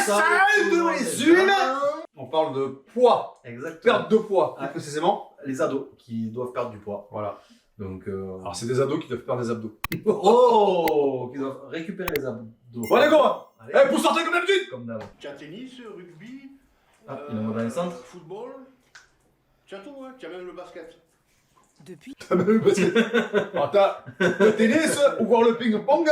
salle de résumé. On parle de poids. Exactement. Perte de poids, plus précisément. Les ados qui doivent perdre du poids. Voilà. Donc, Alors, c'est des ados qui doivent perdre des abdos. oh, qui doivent récupérer les abdos. Bon, allez, go. Allez, Eh, pour sortir comme d'habitude. comme d'hab. Tu as tennis, rugby, Ah, il en a dans les centres. football. Tu as tout, hein. Tu as même le basket. Depuis T'as même eu le basket. Alors, t'as le tennis ou voir le ping-pong.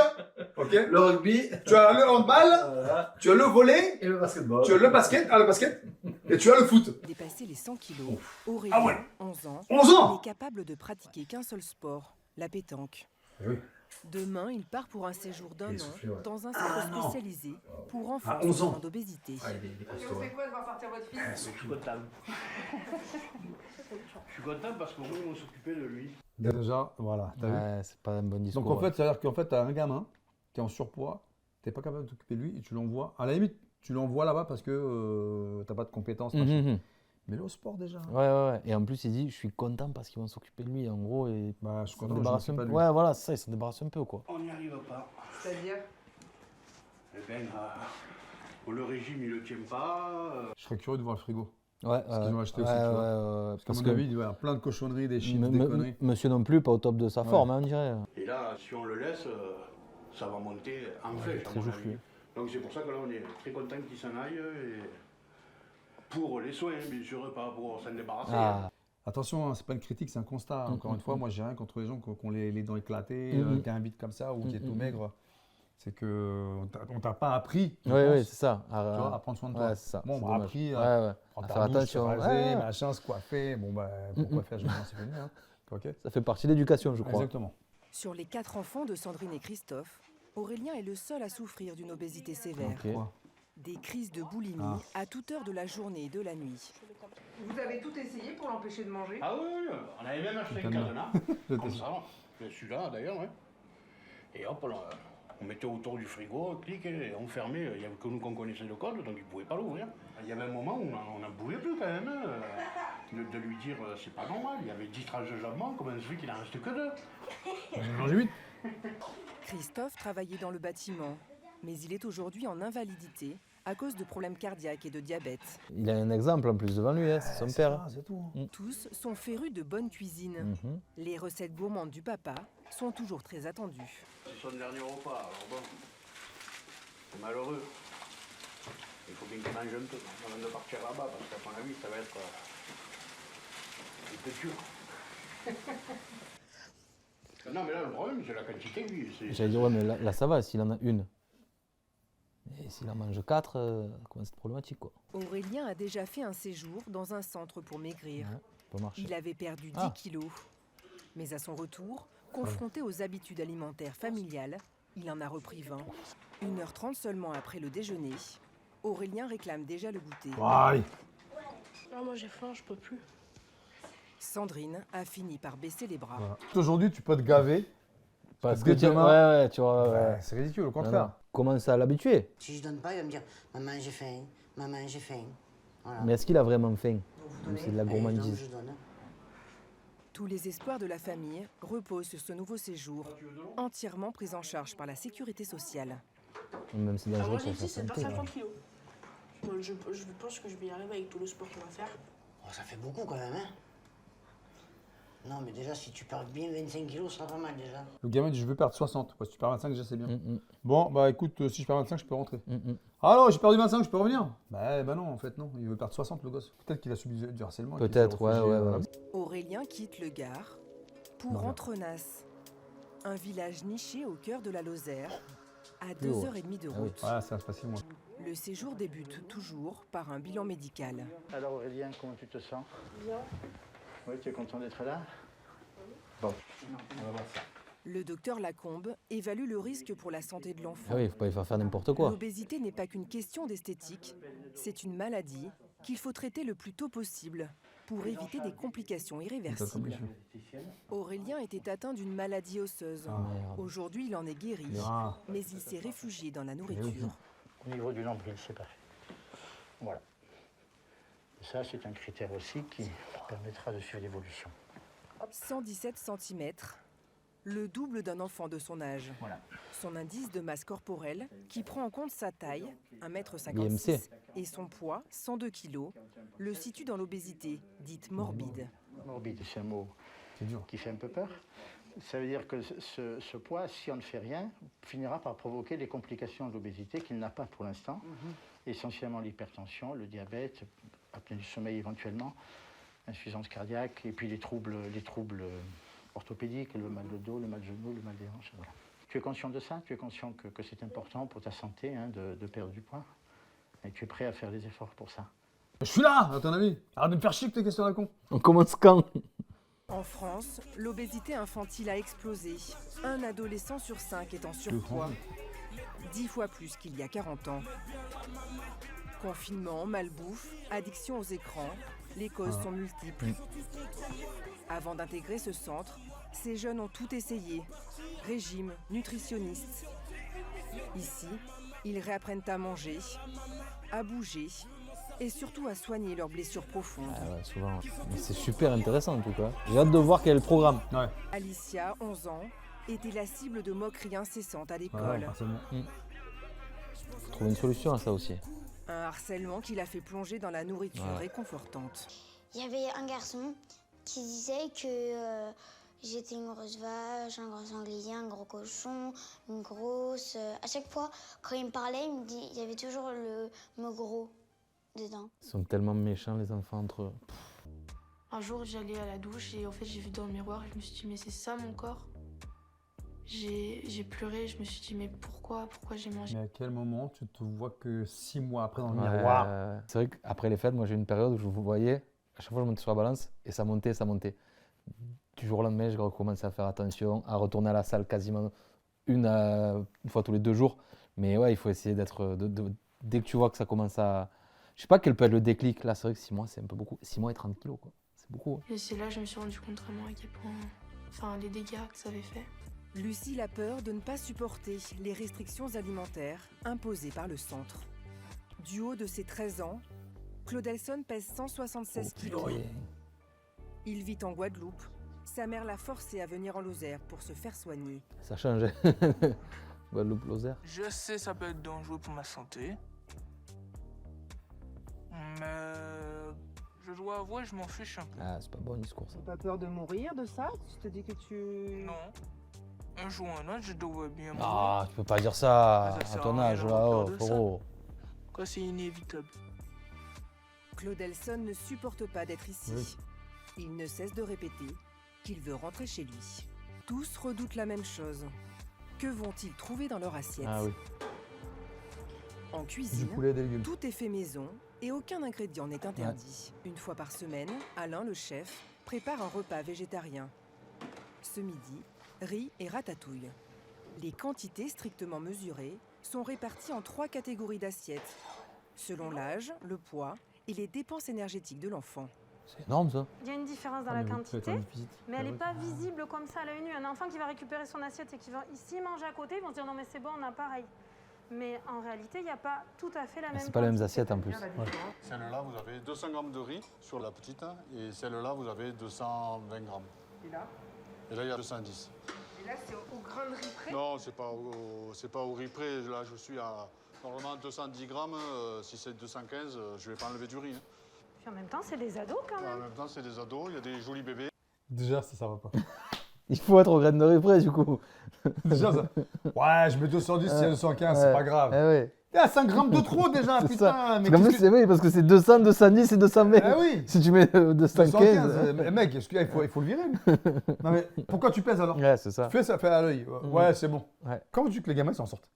Ok. Le rugby. Tu as le handball. Voilà. Tu as le volley. Et le basketball. Tu as le basket. Ah, le basket. Et tu as le foot. dépasser les 100 kilos, Aurélien, Ah ouais. 11 ans, 11 ans. n'est capable de pratiquer qu'un seul sport, la pétanque. Oui. Demain, il part pour un séjour d'un Il est an soufflé, ouais. dans un centre non. spécialisé pour enfants 11 ans. souffrant d'obésité. Ah, il est Et costaud. on fait Ouais. quoi de voir partir votre fils? Je suis content. Je suis content parce qu'au moins ils vont s'occuper de lui. Déjà, voilà. T'as vu. Ouais, c'est pas un bon discours. Donc en fait, ça veut dire qu'en fait, tu as un gamin qui est en surpoids, tu n'es pas capable de t'occuper de lui et tu l'envoies. À la limite, tu l'envoies là-bas parce que tu n'as pas de compétences. machin. Mais le sport déjà. Ouais, ouais, ouais. Et en plus, il dit je suis content parce qu'ils vont s'occuper de lui. En gros, et Bah, je suis ils s'en content, je débarrassent m'occupe un pas peu. de lui. Ouais, voilà, c'est ça, ils s'en débarrassent un peu, quoi. On n'y arrive pas. C'est-à-dire? Eh bien, le régime il le tient pas. Je serais curieux de voir le frigo. Ouais, Parce qu'ils ont acheté aussi, ouais, tu vois. ouais, Parce qu'à mon avis, il doit y avoir plein de cochonneries, des chips, des conneries. monsieur non plus, pas au top de sa forme, hein, on dirait. Et là, si on le laisse, ça va monter en flèche. à très mon joufflu. avis. Donc c'est pour ça que là on est très content qu'il s'en aille. Et pour les soins, bien sûr, pas pour s'en débarrasser. Ah, Attention, hein, c'est pas une critique, c'est un constat. Encore une fois, moi, j'ai rien contre les gens qui ont les dents éclatées, qui a un bide comme ça ou qui est tout maigre. C'est qu'on t'a pas appris, je ouais, pense, ouais, c'est ça. tu vois, à prendre soin de toi. Ouais, c'est ça. Bon, c'est on m'a dommage. appris Ouais, à ouais. prendre À ta faire douche, se attention. raser, Ouais, ouais. machin, se coiffer. Bon, bah, pour coiffer, je me c'est fini. Hein. Ok. Ça fait partie de l'éducation, je crois. Exactement. Sur les 4 enfants de Sandrine et Christophe, Aurélien est le seul à souffrir d'une obésité sévère. Ok. Quoi. Des crises de boulimie à toute heure de la journée et de la nuit. Vous avez tout essayé pour l'empêcher de manger? Ah oui, on avait même acheté un Totalement. cadenas, comme ça, celui-là d'ailleurs, ouais. Et hop, là, on mettait autour du frigo, clic, et on fermait. Il n'y avait que nous qu'on connaissait le code, donc il ne pouvait pas l'ouvrir. Il y avait un moment où on n'en pouvait plus quand même, hein, de lui dire c'est pas normal. Il y avait 10 tranches de jambon, comment ça se fait qu'il en reste que 2? J'en ai 8. Christophe travaillait dans le bâtiment, mais il est aujourd'hui en invalidité à cause de problèmes cardiaques et de diabète. Il a un exemple en plus devant lui, hein, c'est son père. C'est tout. Tous sont férus de bonne cuisine. Les recettes gourmandes du papa sont toujours très attendues. C'est son dernier repas, alors bon, c'est malheureux. Il faut bien qu'il mange un peu avant de partir là-bas, parce qu'à mon avis, ça va être un peu dur. Non, mais là, le problème, c'est la quantité, lui. J'allais dire, ouais, mais là, ça va, s'il en a une. Et s'il en mange 4, comment c'est problématique, quoi. Aurélien a déjà fait un séjour dans un centre pour maigrir. Ouais, ça peut marcher. Il avait perdu 10 Ah. kilos. Mais à son retour, confronté aux habitudes alimentaires familiales, il en a repris 20. 1h30 seulement après le déjeuner, Aurélien réclame déjà le goûter. Allez. Ah, moi j'ai faim, je peux plus. Sandrine a fini par baisser les bras. Voilà. Aujourd'hui, tu peux te gaver. Parce que que tu... demain- Ouais, tu vois, ouais. C'est ridicule, au Non, contraire. non. Commence à l'habituer. Si je donne pas, il va me dire maman j'ai faim, maman j'ai faim. Voilà. Mais est-ce qu'il a vraiment faim? donnez. Ou c'est de la Et donc, gourmandise? je donne. Tous les espoirs de la famille reposent sur ce nouveau séjour, entièrement pris en charge par la sécurité sociale. Même si c'est Ah, dangereux moi j'ai pour sa dit c'est pas santé. 50 kilos. Moi, je pense que je vais y arriver avec tout le sport qu'on va faire. Oh, ça fait beaucoup quand même, hein. Non, mais déjà, si tu perds bien 25 kilos, ça sera pas mal déjà. Le gamin dit je veux perdre 60. Ouais, si tu perds 25, déjà c'est bien. Mm, mm, Bon, bah écoute, si je perds 25, je peux rentrer. mm, mm. Ah non, j'ai perdu 25, je peux revenir. Bah non, en fait, non. Il veut perdre 60, le gosse. Peut-être qu'il a subi du harcèlement. et qu'il Peut-être, s'est ouais, réfugié, ouais, voilà. ouais. Aurélien quitte le Gard pour Non, non. Entrenas, un village niché au cœur de la Lozère, à Plus haut. 2h30 de Ah oui. route. Voilà, c'est facile, moi. Le séjour débute toujours par un bilan médical. Alors Aurélien, comment tu te sens? Bien. Oui, tu es content d'être là? Bon, on va voir ça. Le docteur Lacombe évalue le risque pour la santé de l'enfant. Ah oui, il faut pas lui faire n'importe quoi. L'obésité n'est pas qu'une question d'esthétique, c'est une maladie qu'il faut traiter le plus tôt possible pour éviter des complications irréversibles. Aurélien était atteint d'une maladie osseuse. Merde. Aujourd'hui, il en est guéri, Ah. mais il s'est réfugié dans la nourriture. Au niveau du nombril, c'est parfait. Voilà. Et ça, c'est un critère aussi qui permettra de suivre l'évolution. 117 cm, le double d'un enfant de son âge. Voilà. Son indice de masse corporelle, qui prend en compte sa taille, 1,56 BMC. m, et son poids, 102 kg, le situe dans l'obésité, dite morbide. Morbide, c'est un mot C'est dur. qui fait un peu peur. Ça veut dire que ce poids, si on ne fait rien, finira par provoquer les complications de l'obésité qu'il n'a pas pour l'instant. Essentiellement l'hypertension, le diabète, apnée du sommeil éventuellement, insuffisance cardiaque, et puis les troubles orthopédique, le mal de dos, le mal de genou, le mal des hanches. Voilà. Tu es conscient de ça? Tu es conscient que c'est important pour ta santé de perdre du poids? Et tu es prêt à faire des efforts pour ça? Je suis là, à ton avis. Arrête de me faire chier avec tes questions à la con. On commence quand? En France, l'obésité infantile a explosé. Un adolescent sur 5 est en surpoids. 10 fois plus qu'il y a 40 ans. Confinement, malbouffe, addiction aux écrans, les causes sont multiples. Avant d'intégrer ce centre, ces jeunes ont tout essayé. Régime, nutritionniste. Ici, ils réapprennent à manger, à bouger et surtout à soigner leurs blessures profondes. Ah ouais, souvent. Mais c'est super intéressant en tout cas. J'ai hâte de voir quel est le programme. Ouais. Alicia, 11 ans, était la cible de moqueries incessantes à Ouais, l'école. forcément. Faut trouver une solution à ça aussi. Un harcèlement qui l'a fait plonger dans la nourriture réconfortante. Il y avait un garçon qui disait que j'étais une grosse vache, un gros sanglier, un gros cochon, une grosse... À chaque fois, quand il me parlait, il y avait toujours le mot gros dedans. Ils sont tellement méchants les enfants entre eux. Un jour, j'allais à la douche et en fait, j'ai vu dans le miroir et je me suis dit, mais c'est ça mon corps? J'ai pleuré, je me suis dit, mais pourquoi j'ai mangé? Mais à quel moment tu te vois que 6 mois après dans le miroir? C'est vrai qu'après les fêtes, moi j'ai eu une période où je vous voyais, à chaque fois je montais sur la balance et ça montait, ça montait. Du jour au lendemain, je recommençais à faire attention, à retourner à la salle quasiment une fois tous les 2 jours. Mais ouais, il faut essayer d'être... dès que tu vois que ça commence à... Je sais pas quel peut être le déclic. Là, c'est vrai que 6 mois, c'est un peu beaucoup. 6 mois et 30 kilos, quoi. C'est beaucoup. Et c'est là que je me suis rendu compte vraiment à quel point... Enfin, les dégâts que ça avait fait. Lucille a peur de ne pas supporter les restrictions alimentaires imposées par le centre. Du haut de ses 13 ans, Claudelson pèse 176 kilos. Il vit en Guadeloupe. Sa mère l'a forcé à venir en Lozère pour se faire soigner. Ça change. Guadeloupe, Lozère. Je sais, ça peut être dangereux pour ma santé. Mais je dois avouer, je m'en fiche un peu. Ah, c'est pas bon le discours ça. T'as pas peur de mourir de ça? Tu te dis que tu... Non. Un jour ou un autre, je devrais bien mourir. Ah, tu peux pas dire ça Ah, ça à sert ton à rien âge, d'avoir là, peur oh, de ça. frérot. Quoi, c'est inévitable. Claudelson ne supporte pas d'être ici. Oui. Il ne cesse de répéter qu'il veut rentrer chez lui. Tous redoutent la même chose. Que vont-ils trouver dans leur assiette? Ah oui. En Du cuisine, poulet, des légumes. tout est fait maison et aucun ingrédient n'est interdit. Une fois par semaine, Alain, le chef, prépare un repas végétarien. Ce midi, riz et ratatouille. Les quantités strictement mesurées sont réparties en 3 catégories d'assiettes, selon l'âge, le poids et les dépenses énergétiques de l'enfant. C'est énorme ça. Il y a une différence dans la quantité, mais elle n'est pas visible comme ça à l'œil nu. Un enfant qui va récupérer son assiette et qui va ici manger à côté, ils vont se dire non mais c'est bon, on a pareil. Mais en réalité, il n'y a pas tout à fait la même C'est pas les mêmes quantité. assiettes en plus. Celle-là, vous avez 200 grammes de riz sur la petite, et celle-là, vous avez 220 grammes. Et là? Et là, il y a 210. Et là, c'est au grain de riz près? Non, c'est pas au riz près. Là, je suis à normalement 210 grammes. Si c'est 215, je vais pas enlever du riz. Puis en même temps, c'est des ados quand En même. même temps, c'est des ados, il y a des jolis bébés. Déjà, ça va pas. Il faut être au grain de riz près du coup. Déjà, ça. Ouais, je mets 210, c'est 215, c'est pas grave. Eh ouais. Il y a 5 grammes de trop déjà, C'est putain. ça. Mais Parce qu'en plus, c'est oui, parce que c'est 200, 210 et 220. Ah oui. Si tu mets 215. 215, mec, il faut le virer. lui. Non mais pourquoi tu pèses alors? Ouais, c'est ça. Tu fais ça, fait à l'œil. Ouais, c'est bon. Ouais. Comment tu veux que les gamins s'en sortent?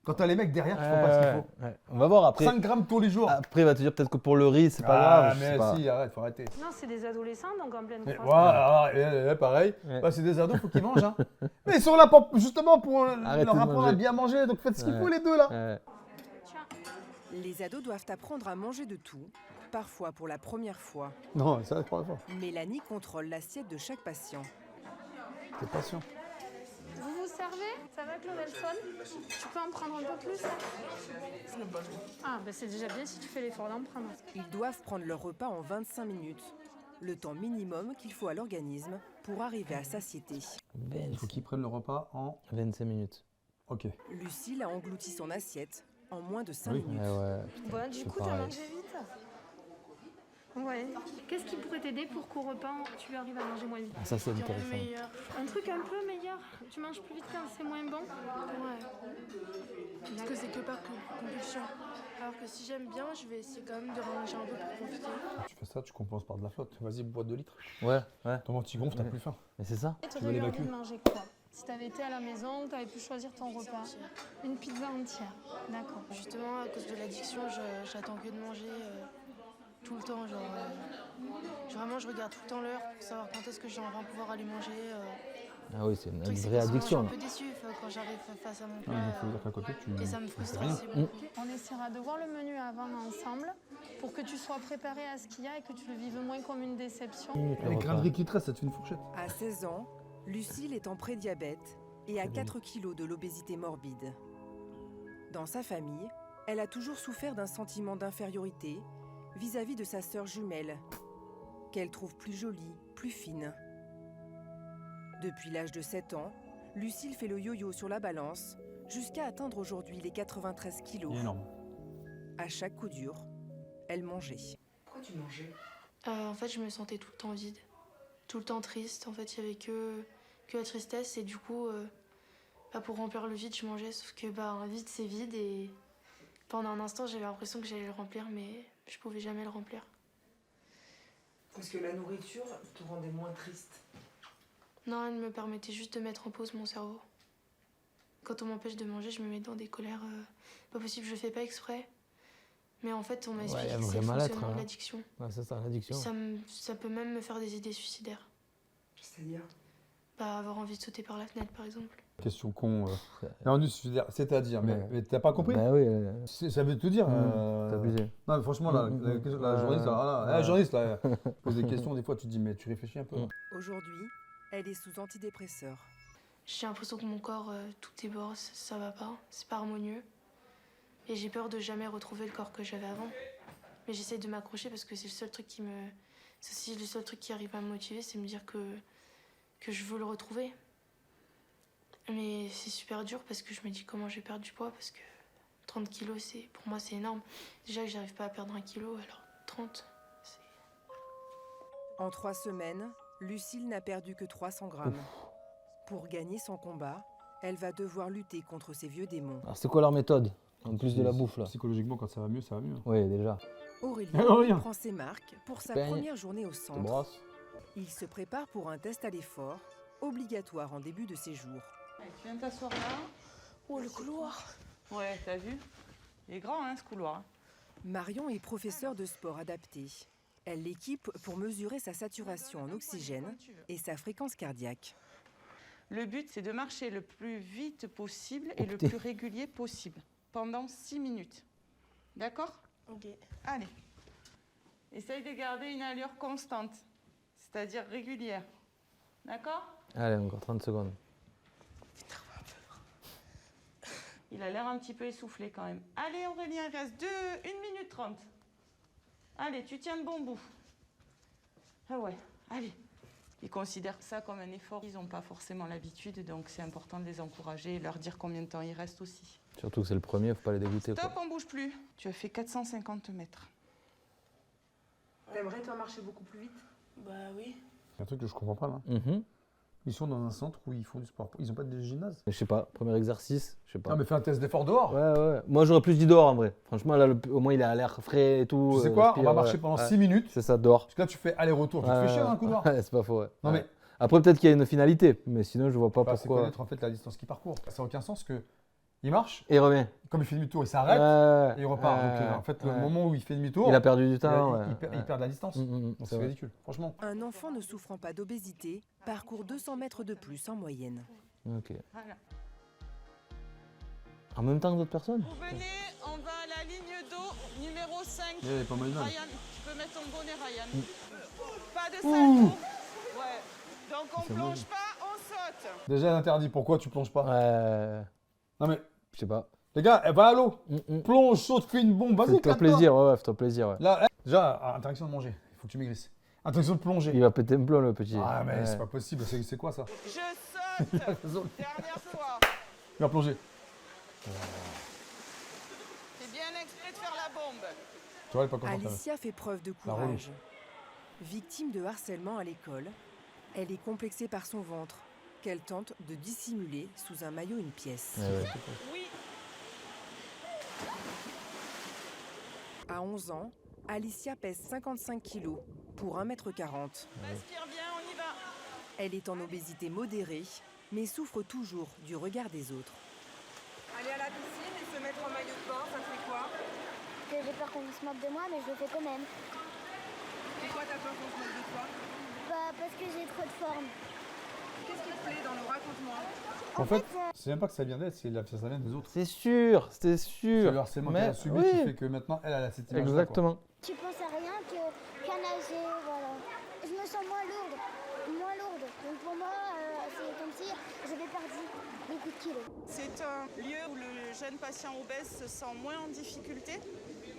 Quand t'as les mecs derrière qui font pas ce qu'il faut. Ouais. On va voir après. 5 grammes tous les jours. Après, il va te dire peut-être que pour le riz, c'est pas grave. je sais mais pas. si, arrête, faut arrêter. Non, c'est des adolescents, donc en pleine Ouais, croissance. pareil. Ouais. Bah, c'est des ados, faut qu'ils mangent. Hein. Mais ils sont là pour, justement pour Arrêtez leur de apprendre à manger. bien manger. Donc faites ce qu'il Ouais. faut les deux là. Ouais. Les ados doivent apprendre à manger de tout, parfois pour la première fois. Non, ça, c'est pas fort. Mélanie contrôle l'assiette de chaque patient. T'es patient. Vous vous servez? Ça va, Claudelson? Tu peux en prendre un peu plus là? Ah, ben c'est déjà bien si tu fais l'effort d'en prendre. Ils doivent prendre leur repas en 25 minutes, le temps minimum qu'il faut à l'organisme pour arriver à satiété. Il faut qu'ils prennent le repas en 25 minutes. Ok. Lucille a englouti son assiette en moins de 5 Oui. minutes. Bon, du coup, t'as mangé vite. Ouais. Qu'est-ce qui pourrait t'aider pour qu'au repas, tu arrives à manger moins vite? Ça, c'est intéressant. Meilleur. Un truc un peu meilleur. Tu manges plus vite quand c'est moins bon? Ouais. Parce que c'est que par compulsion. Alors que si j'aime bien, je vais essayer quand même de manger un peu pour profiter. Tu fais ça, tu compenses par de la flotte. Vas-y, bois 2 litres. Ouais. Ton ventre gonfle, t'as plus faim. Mais c'est ça. Et Tu tu veux aurais eu l'évacuer envie de manger quoi? Si t'avais été à la maison, t'avais pu choisir ton repas. Une pizza entière. D'accord. Justement, à cause de l'addiction, j'attends que de manger tout le temps. Vraiment, je regarde tout le temps l'heure pour savoir quand est-ce que j'ai envie de pouvoir aller manger. Ah oui, c'est une truc, c'est vraie que souvent, addiction. Je suis un peu déçue quand j'arrive face à mon plat. Il faut dire qu'à côté, tu. Et ça me frustre rien. aussi. On essaiera de voir le menu avant ensemble pour que tu sois préparé à ce qu'il y a et que tu le vives moins comme une déception. Les grains de riz qui te restent, ça te fait une fourchette. À 16 ans, Lucille est en prédiabète et a 4 kilos de l'obésité morbide. Dans sa famille, elle a toujours souffert d'un sentiment d'infériorité vis-à-vis de sa sœur jumelle, qu'elle trouve plus jolie, plus fine. Depuis l'âge de 7 ans, Lucille fait le yo-yo sur la balance jusqu'à atteindre aujourd'hui les 93 kilos. Il est énorme. À chaque coup dur, elle mangeait. Pourquoi tu mangeais? En fait, je me sentais tout le temps vide, tout le temps triste. En fait, il n'y avait que la tristesse. Et du coup, pour remplir le vide, je mangeais. Sauf que un vide, c'est vide. Et pendant un instant, j'avais l'impression que j'allais le remplir, mais je pouvais jamais le remplir. Parce que la nourriture te rendait moins triste. Non, elle me permettait juste de mettre en pause mon cerveau. Quand on m'empêche de manger, je me mets dans des colères pas possible. Je le fais pas exprès. Mais en fait, on m'a expliqué que c'est le fonctionnement de l'addiction. Ouais, c'est ça, l'addiction. Ça peut même me faire des idées suicidaires. C'est-à-dire? Avoir envie de sauter par la fenêtre, par exemple. Question con. Non, c'est-à-dire, mais t'as pas compris? Bah oui. Ça veut tout dire. T'as abusé. Non, mais franchement, la journaliste, la journaliste, là, pose des questions, des fois, tu te dis, mais tu réfléchis un peu. Aujourd'hui, elle est sous antidépresseur. J'ai l'impression que mon corps, tout déborde, ça va pas, c'est pas harmonieux. Et j'ai peur de jamais retrouver le corps que j'avais avant. Mais j'essaie de m'accrocher parce que c'est le seul truc qui me... C'est le seul truc qui arrive à me motiver, c'est me dire que je veux le retrouver. Mais c'est super dur parce que je me dis comment je vais perdre du poids parce que 30 kilos, pour moi, c'est énorme. Déjà que j'arrive pas à perdre 1 kilo, alors 30, c'est... En 3 semaines, Lucille n'a perdu que 300 grammes. Pour gagner son combat, elle va devoir lutter contre ses vieux démons. Alors c'est quoi leur méthode, en plus de la bouffe là? Psychologiquement, quand ça va mieux, ça va mieux. Oui, déjà. Aurélien prend ses marques pour sa première journée au centre. Il se prépare pour un test à l'effort, obligatoire en début de séjour. Allez, tu viens t'asseoir là. Oh, le couloir! Ouais, t'as vu? Il est grand, hein, ce couloir. Marion est professeure de sport adapté. Elle l'équipe pour mesurer sa saturation en oxygène et sa fréquence cardiaque. Le but, c'est de marcher le plus vite possible et le plus régulier possible, pendant 6 minutes. D'accord? Ok. Allez. Essaye de garder une allure constante, c'est-à-dire régulière. D'accord? Allez, encore 30 secondes. Il a l'air un petit peu essoufflé quand même. Allez Aurélien, il reste 1 minute 30. Allez, tu tiens le bon bout. Ah ouais, allez. Ils considèrent ça comme un effort. Ils n'ont pas forcément l'habitude, donc c'est important de les encourager et leur dire combien de temps il reste aussi. Surtout que c'est le premier, faut pas les dégoûter. Stop, on bouge plus. Tu as fait 450 mètres. T'aimerais toi marcher beaucoup plus vite? Bah oui. Il y a un truc que je comprends pas là. Ils sont dans un centre où ils font du sport. Ils ont pas de gymnase? Je sais pas, premier exercice, je sais pas. Non, mais fais un test d'effort dehors. Ouais. Moi j'aurais plus dit dehors en vrai. Franchement, là, au moins il a l'air frais et tout. Tu sais quoi? On va marcher pendant 6 minutes. C'est ça, dehors. Parce que là, tu fais aller-retour. Tu te fais chier dans un couloir. Ouais, c'est pas faux. Ouais. Non, mais. Après, peut-être qu'il y a une finalité, mais sinon, je vois pas C'est pourquoi. connaître en fait la distance qu'il parcourt. Ça n'a aucun sens que. Il marche. Et il revient. Comme il fait demi-tour, il s'arrête et il repart. Donc en fait, le moment où il fait demi-tour, il a perdu du temps. Il perd de la distance. Donc c'est ridicule, franchement. Un enfant ne souffrant pas d'obésité parcourt 200 mètres de plus en moyenne. Ok. Voilà. En même temps que d'autres personnes? Vous venez, on va à la ligne d'eau numéro 5. Il y a pas mal de Ryan, tu peux mettre ton bonnet, Ryan. Pas de salto. Ouais. Donc on plonge pas, on saute. Déjà interdit. Pourquoi tu plonges pas? Non mais. Je sais pas. Les gars, va à l'eau. Plonge, saute, fais une bombe. Vas-y, fais-toi plaisir, ouais, fais-toi plaisir. Ouais. Là, déjà, interdiction de manger. Il faut que tu maigrisses. Interdiction de plonger. Il va péter un plomb, le petit. Ah, mais c'est pas possible. C'est quoi ça? Je saute. Note. Dernière fois. Il va plonger. Fais bien exprès de faire la bombe. Tu vois, elle est pas contente. Alicia fait preuve de La relou. courage. Victime de harcèlement à l'école, elle est complexée par son ventre, qu'elle tente de dissimuler sous un maillot une pièce. Oui. À 11 ans, Alicia pèse 55 kilos pour 1m40. Respire bien, on y va. Elle est en obésité modérée, mais souffre toujours du regard des autres. Aller à la piscine et se mettre en maillot de bain, ça fait quoi? Que j'ai peur qu'on se moque de moi, mais je le fais quand même. Pourquoi t'as peur qu'on se moque de toi? Bah, parce que j'ai trop de forme. Qu'est-ce qui te plaît dans le raconte-moi? En fait, c'est même pas que ça vient d'elle, ça vient des autres. C'est sûr, c'est sûr. C'est le harcèlement qu'elle a subi qui fait que maintenant, elle a cette image. Exactement. Tu penses à rien qu'à nager, voilà. Je me sens moins lourde. Donc pour moi, c'est comme si j'avais perdu beaucoup de kilos. C'est un lieu où le jeune patient obèse se sent moins en difficulté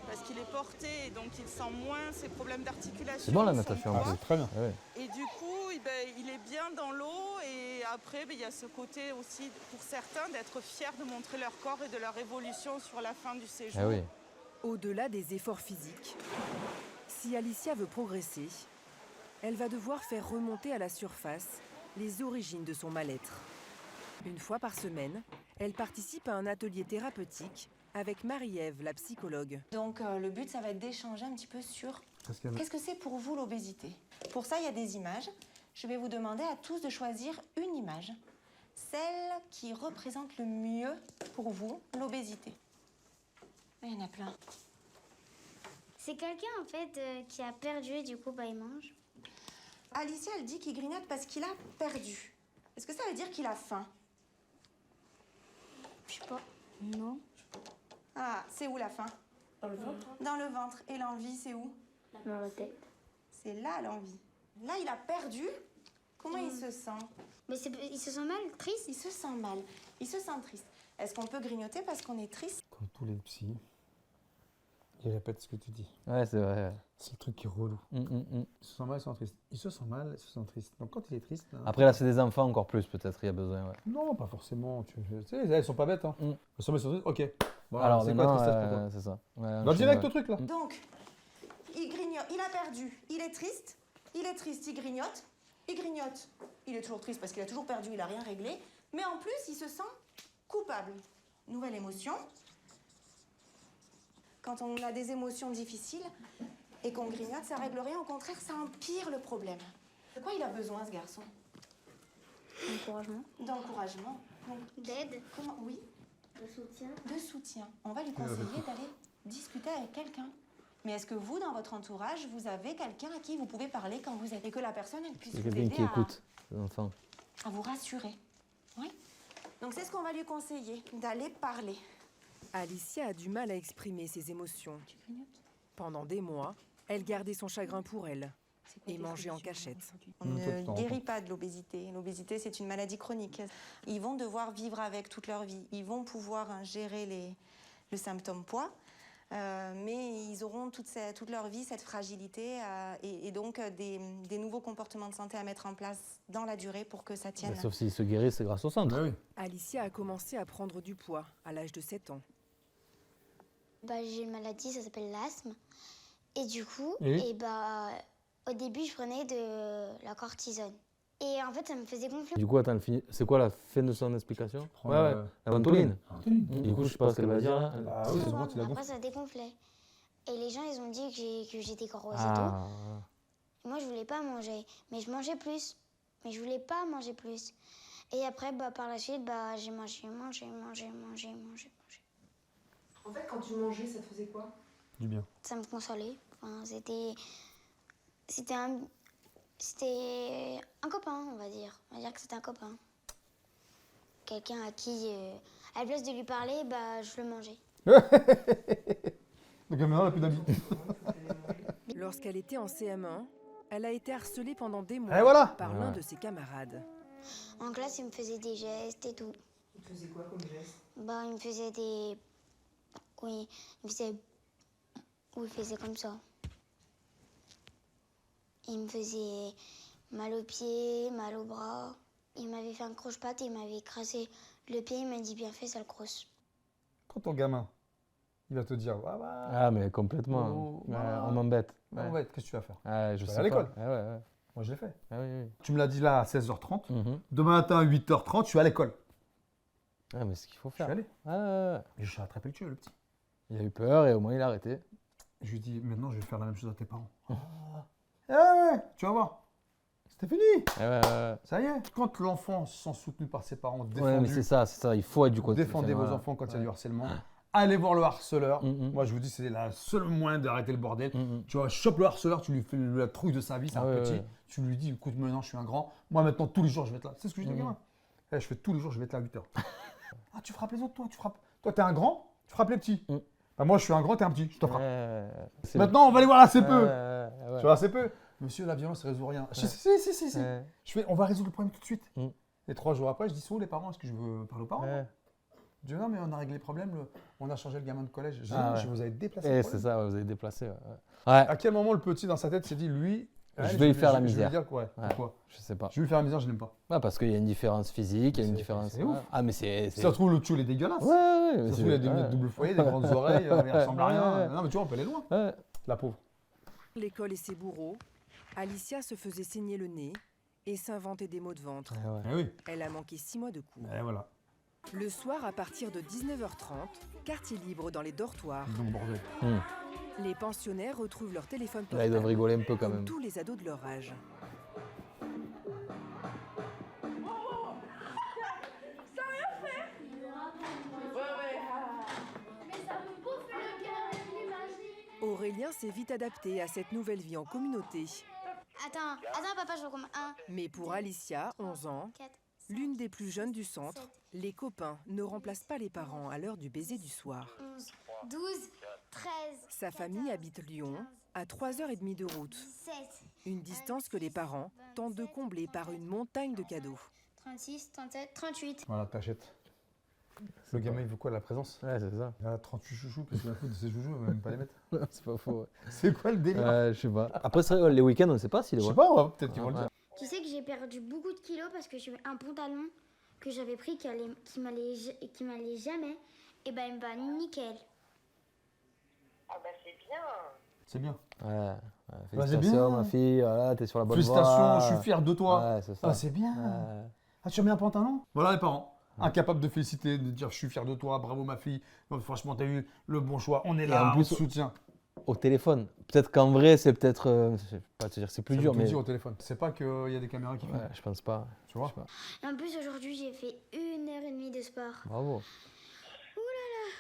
parce qu'il est porté et donc il sent moins ses problèmes d'articulation. C'est bon la natation. C'est très bien. Ouais. Et du coup, il est bien dans l'eau et après, il y a ce côté aussi pour certains d'être fiers de montrer leur corps et de leur évolution sur la fin du séjour. Ah oui. Au-delà des efforts physiques, si Alicia veut progresser, elle va devoir faire remonter à la surface les origines de son mal-être. Une fois par semaine, elle participe à un atelier thérapeutique avec Marie-Ève, la psychologue. Donc le but, ça va être d'échanger un petit peu sur qu'est-ce que c'est pour vous l'obésité. Pour ça, il y a des images. Je vais vous demander à tous de choisir une image, celle qui représente le mieux pour vous l'obésité. Il y en a plein. C'est quelqu'un en fait qui a perdu et du coup bah il mange. Alicia, elle dit qu'il grignote parce qu'il a perdu. Est-ce que ça veut dire qu'il a faim? Je sais pas. Non. Ah, c'est où la faim? Dans le ventre. Dans le ventre. Et l'envie, c'est où? Dans la tête. C'est là l'envie. Là, il a perdu. Comment il se sent? Mais il se sent mal, triste? Il se sent mal. Il se sent triste. Est-ce qu'on peut grignoter parce qu'on est triste? Comme tous les psys, ils répètent ce que tu dis. Ouais, c'est vrai. C'est le truc qui est relou. Il se sent mal, il se sent triste. Il se sent mal, il se sent triste. Donc quand il est triste... Après là, c'est des enfants encore plus peut-être, il y a besoin. Ouais. Non, pas forcément. Tu sais, elles sont pas bêtes. Hein. Elles sont tristes. Ok. Voilà, alors c'est quoi la tristesse pour toi? c'est ça. Ouais, Va direct au truc là. Donc, il grignote, il a perdu, il est triste, il grignote, il est toujours triste parce qu'il a toujours perdu, il a rien réglé, mais en plus, il se sent coupable. Nouvelle émotion. Quand on a des émotions difficiles et qu'on grignote, ça règle rien, au contraire, ça empire le problème. De quoi il a besoin, ce garçon? D'encouragement. D'encouragement. D'aide. Comment? Oui. De soutien. De soutien. On va lui conseiller d'aller discuter avec quelqu'un. Mais est-ce que vous, dans votre entourage, vous avez quelqu'un à qui vous pouvez parler quand vous êtes... Et que la personne, elle puisse vous quelqu'un aider qui écoute les enfants. à vous rassurer. Oui. Donc c'est ce qu'on va lui conseiller, d'aller parler. Alicia a du mal à exprimer ses émotions. Pendant des mois, elle gardait son chagrin pour elle et mangeait en cachette. On ne guérit pas de l'obésité. L'obésité, c'est une maladie chronique. Ils vont devoir vivre avec toute leur vie. Ils vont pouvoir gérer le symptôme poids, mais ils auront toute leur vie cette fragilité et donc des nouveaux comportements de santé à mettre en place dans la durée pour que ça tienne. Sauf s'ils se guérissent, c'est grâce au centre. Oui. Alicia a commencé à prendre du poids à l'âge de 7 ans. Bah, j'ai une maladie, ça s'appelle l'asthme. Et du coup, au début, je prenais de la cortisone. Et en fait, ça me faisait gonfler. Du coup, attends, c'est quoi la fin de son explication? La ventoline. Du coup, je sais pas ce qu'elle va dire là. Ah oui, c'est bon, tu l'as Après, gonflé. ça dégonflait. Et les gens, ils ont dit que j'étais grosse et Ah. tout. Moi, je voulais pas manger. Mais je mangeais plus. Mais je voulais pas manger plus. Et après, par la suite, j'ai mangé. En fait, quand tu mangeais, ça te faisait quoi? Du bien. Ça me consolait. Enfin, c'était un copain, on va dire. On va dire que c'était un copain. Quelqu'un à qui, à la place de lui parler, je le mangeais. Donc maintenant, elle n'a plus d'amis. Lorsqu'elle était en CM1, elle a été harcelée pendant des mois par l'un de ses camarades. En classe, il me faisait des gestes et tout. Il te faisait quoi comme geste? Il me faisait des... Oui, il faisait comme ça. Il me faisait mal aux pieds, mal aux bras. Il m'avait fait un croche-patte et il m'avait écrasé le pied. Il m'a dit bien fait, sale grosse. Quand ton gamin, il va te dire, Ah, mais complètement. On m'embête. On m'embête, qu'est-ce que tu vas faire? Je Tu vas sais à l'école. pas. Ouais. Moi, je l'ai fait. Ah oui. Tu me l'as dit là à 16h30. Demain matin à 8h30, je suis à l'école. Ah, mais c'est ce qu'il faut faire. Je suis allé. Ouais. Et je suis attrapé le tueur, le petit. Il a eu peur et au moins il a arrêté. Je lui dis, maintenant, je vais faire la même chose à tes parents. Ouais, tu vas voir. C'était fini. Ça y est. Quand l'enfant se sent soutenu par ses parents, défendu. Ouais, mais c'est ça. Il faut être du côté. Défendez vos enfants quand il y a du harcèlement. Allez voir le harceleur. Moi, je vous dis, c'est la seule moyen d'arrêter le bordel. Tu vois, chope le harceleur, tu lui fais la trouille de sa vie, c'est un petit. Tu lui dis, écoute, maintenant, je suis un grand. Moi, maintenant, tous les jours, je vais être là. C'est ce que je dis aux gamins. Je fais tous les jours, je vais être là à 8h. Ah, tu frappes les autres, toi. Toi, t'es un grand, tu frappes les petits. Bah, moi, je suis un grand, t'es un petit. Je te frappe. Maintenant, on va aller voir la CPE. Tu vois, la CPE. Monsieur, la violence ne résout rien. Si. Je fais, on va résoudre le problème tout de suite. Et 3 jours après, je dis, sont où les parents? Est-ce que je veux parler aux parents? Je dis, non, mais on a réglé le problème, on a changé le gamin de collège. Je dis, je vous avais déplacé. C'est ça, vous avez déplacé. À quel moment le petit dans sa tête s'est dit, lui, je vais lui faire la misère. Je vais lui dire, pourquoi? Je sais pas. Je vais lui faire la misère, je n'aime pas. Parce qu'il y a une différence physique, il y a une différence. C'est ouf. Ah, mais c'est. Si ça se trouve, le tchou, il est dégueulasse. Ouais. Ça se trouve, il a des lunettes double foyer, des grandes oreilles, il ressemble à rien. Non, mais tu vois, on peut aller loin. La pauvre. L'école et ses bourreaux, Alicia se faisait saigner le nez et s'inventait des maux de ventre. Elle a manqué 6 mois de cours. Et voilà. Le soir, à partir de 19h30, quartier libre dans les dortoirs. Donc, bordel. Les pensionnaires retrouvent leur téléphone portable. Là, ils doivent rigoler un peu quand comme même. tous les ados de leur âge. Aurélien s'est vite adapté à cette nouvelle vie en communauté. Attends, papa, je recommence. 1. Mais pour Alicia, 11 ans, 4, l'une des plus jeunes du centre, les copains ne remplacent pas les parents à l'heure du baiser du soir. 11, 12, 13. Sa famille habite Lyon, à 3h30 de route. 17. Une distance que les parents tentent de combler par une montagne de cadeaux. 36, 37, 38. Voilà, t'achètes. Le gamin, il veut quoi, la présence? Ouais, c'est ça. Il a 38 chouchous, parce qu'il a foutu de ses chouchous, on va même pas les mettre. C'est pas faux. C'est quoi le délire? Je sais pas. Après, les week-ends, on ne sait pas s'il est. Je sais pas, peut-être qu'ils vont le dire. Tu sais que j'ai perdu beaucoup de kilos parce que j'ai eu un pantalon que j'avais pris qui m'allait jamais. Et ben, il me va nickel. Ah bah c'est bien. C'est bien. Ouais. bien. Félicitations, ma fille. Voilà, t'es sur la bonne voie. Félicitations, je suis fier de toi. Ouais, c'est ça. Ah, c'est bien. Ah, tu as mis un pantalon? Voilà les parents. Incapables de féliciter, de dire je suis fier de toi, bravo ma fille. Franchement, tu as eu le bon choix. On est là, on te soutient. Au téléphone. Peut-être qu'en vrai, c'est peut-être. Je vais pas te dire c'est plus dur, mais. C'est plus dur au téléphone. C'est pas qu'il y a des caméras qui filment. Ouais, je pense pas. Tu vois? Et en plus, aujourd'hui, j'ai fait 1h30 de sport. Bravo. Ouh là là.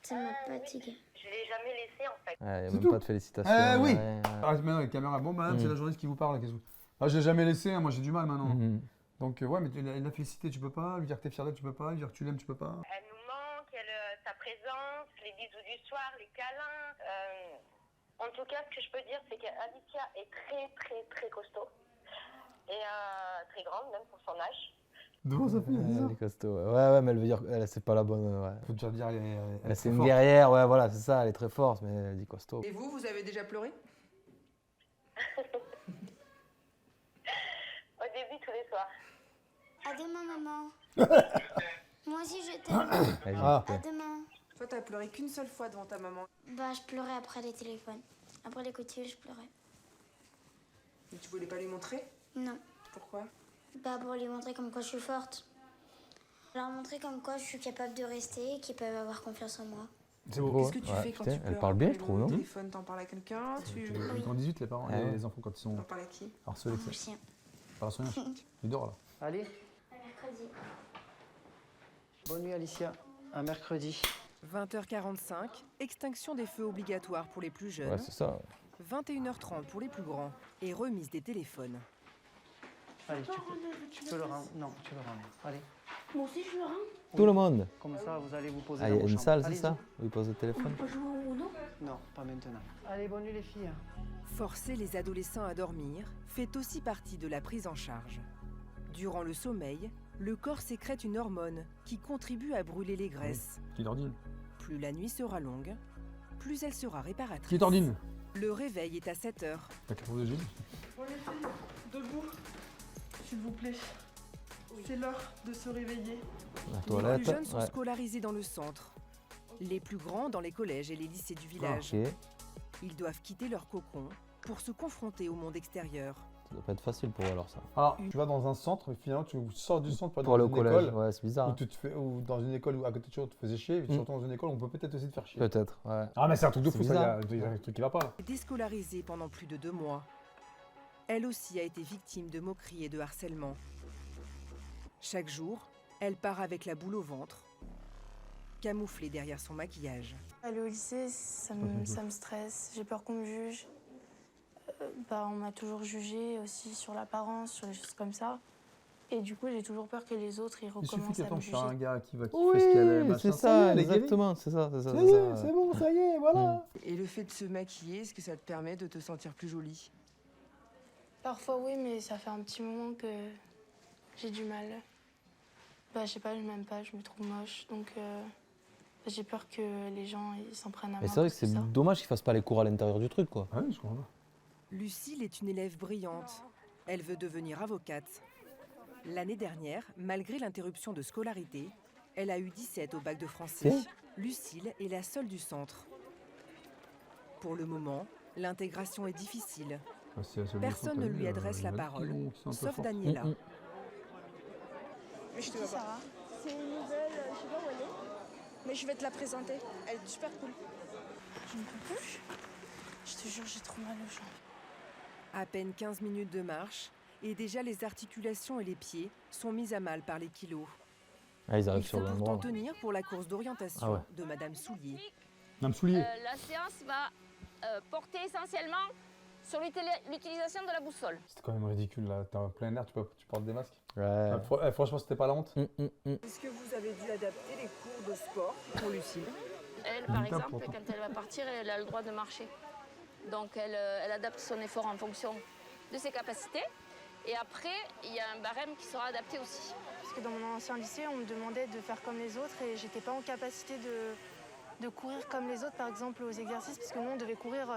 Ça m'a fatigué. Je l'ai jamais laissé en fait. Il n'y a C'est même tout. pas de félicitations. Oui. Maintenant, les caméras. Bon, madame, c'est la journaliste qui vous parle. Je l'ai jamais laissé, moi j'ai du mal maintenant. Donc, ouais, mais il l'a félicité, tu peux pas. Lui dire que t'es fier d'elle, tu peux pas. Lui dire que tu l'aimes, tu peux pas. Elle nous manque, sa présence, les bisous du soir, les câlins. En tout cas, ce que je peux dire, c'est qu'Alicia est très, très, très costaud. Et très grande, même pour son âge. Devant sa fille, elle est costaud. Ouais, mais elle veut dire. C'est pas la bonne. Ouais. Faut te dire, elle c'est une guerrière, ouais, voilà, c'est ça, elle est très forte, mais elle dit costaud. Et vous avez déjà pleuré? Au début, tous les soirs. À demain, maman. Moi aussi, je t'aime. À demain. Toi, t'as pleuré qu'une seule fois devant ta maman. Bah, je pleurais après les téléphones. Après les coups de fil, je pleurais. Mais tu voulais pas lui montrer? Non. Pourquoi? Bah, pour lui montrer comme quoi je suis forte. Leur montrer comme quoi je suis capable de rester et qu'ils peuvent avoir confiance en moi. C'est beau. Qu'est-ce que tu fais quand tu pleures? Elle parle bien, je trouve, non? Au téléphone, t'en parles à quelqu'un? Ils ont 18 les parents, les enfants quand ils sont. T'en parles à qui? Harcelés. Mon chien. Par son chien. Il dort là. Allez. À mercredi. Bonne nuit Alicia. À mercredi. 20h45, extinction des feux obligatoires pour les plus jeunes. Ouais, c'est ça. 21h30 pour les plus grands et remise des téléphones. Allez, tu peux le rendre. Non, tu le rends. Allez. Moi aussi, je le rends. Tout le monde. Comme ça, vous allez vous poser Ah, dans il y a vos une chambres. salle, c'est Allez-y. ça? Où ils posent le téléphone? On peut jouer au Uno? Non, pas maintenant. Allez, bonne nuit les filles. Forcer les adolescents à dormir fait aussi partie de la prise en charge. Durant le sommeil, le corps sécrète une hormone qui contribue à brûler les graisses. Clitordine. Plus la nuit sera longue, plus elle sera réparatrice. s'il vous plaît. C'est l'heure de se réveiller. La Les toilette. plus jeunes sont Ouais. scolarisés dans le centre. Les plus grands dans les collèges et les lycées du village. Ok. Ils doivent quitter leur cocon pour se confronter au monde extérieur. Ça doit pas être facile pour eux alors ça. Alors, tu vas dans un centre, et finalement, tu sors du centre Pour aller dans au une collège, école. ouais, c'est bizarre, Ou, hein. tu te fais, ou dans une école où à côté de chez toi, on te faisait chier, et tu retournes dans une école où on peut peut-être aussi te faire chier. Peut-être, ouais. Ah, mais c'est un truc de C'est fou, ça, bizarre. il y a un truc qui va pas là. Déscolarisée pendant plus de 2 mois. Elle aussi a été victime de moqueries et de harcèlement. Chaque jour, elle part avec la boule au ventre, camouflée derrière son maquillage. Aller au lycée, ça me stresse. J'ai peur qu'on me juge. On m'a toujours jugé aussi sur l'apparence, sur des choses comme ça. Et du coup, j'ai toujours peur que les autres ils Il suffit recommencent qu'il à me tombe juger. sur un gars qui va Oui, fait ce qu'elle est, machin. c'est Ça y ça, est, elle est guérie. exactement, c'est ça, c'est ça. Ça y est, c'est bon, ça y est, voilà. Et le fait de se maquiller, est-ce que ça te permet de te sentir plus jolie? Parfois oui, mais ça fait un petit moment que j'ai du mal. Je sais pas, je m'aime pas, je me trouve moche. Donc j'ai peur que les gens ils s'en prennent à moi. Mais c'est vrai que parce c'est ça. dommage qu'ils fassent pas les cours à l'intérieur du truc, quoi. Ah oui, je comprends. Lucille est une élève brillante. Elle veut devenir avocate. L'année dernière, malgré l'interruption de scolarité, elle a eu 17 au bac de français. Oh. Lucille est la seule du centre. Pour le moment, l'intégration est difficile. Ah, si elle se Personne ne blesse, lui elle, adresse la il y en a parole, qui sont un peu sauf forts. Daniela. Mais je te vois pas. C'est une nouvelle, je sais pas où elle est, mais je vais te la présenter. Elle est super cool. Je ne peux plus. Je te jure, j'ai trop mal aux jambes. À peine 15 minutes de marche, et déjà les articulations et les pieds sont mis à mal par les kilos. Ah, ils arrivent Il sur faut le pourtant endroit. tenir pour la course d'orientation Ah ouais. de Madame Soulier. Madame Soulier. La séance va porter essentiellement sur l'utilisation de la boussole. C'est quand même ridicule là, t'es en plein air, tu portes des masques. Ouais. Franchement, c'était pas la honte. Est-ce que vous avez dû adapter les cours de sport pour Lucille? Elle, par exemple, quand elle va partir, elle a le droit de marcher. Donc elle adapte son effort en fonction de ses capacités. Et après, il y a un barème qui sera adapté aussi. Parce que dans mon ancien lycée, on me demandait de faire comme les autres et j'étais pas en capacité de courir comme les autres, par exemple aux exercices, parce que nous, on devait courir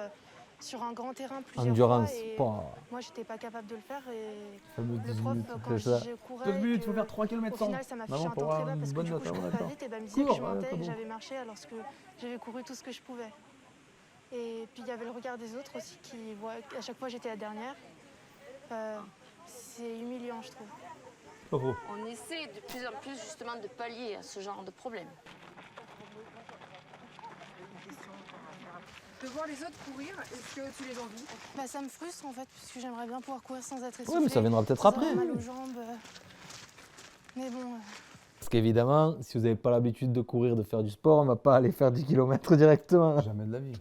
sur un grand terrain plusieurs Endurance, fois. Et pas. moi, j'étais pas capable de le faire et Fameux le 10 prof, minutes, quand c'est ça. je courais, 12 minutes, et faut faire 3 km au final, ça m'affichait Maman, un pour temps très avoir bas parce une que bonne du coup, note, je ah, courais pas d'accord. vite et bah, elle me disait que Cours, je ouais, mentais pas et bon. j'avais marché alors que j'avais couru tout ce que je pouvais. Et puis il y avait le regard des autres aussi qui voient qu'à chaque fois j'étais la dernière. C'est humiliant, je trouve. Pas faux. On essaie de plus en plus justement de pallier à ce genre de problème. De voir les autres courir, est-ce que tu les envies? Ça me frustre en fait, parce que j'aimerais bien pouvoir courir sans être Ouais, essoufflée. mais ça viendra peut-être sans après. avoir mal aux jambes. Mais bon. Parce qu'évidemment, si vous n'avez pas l'habitude de courir, de faire du sport, on ne va pas aller faire 10 km directement. Jamais de la vie.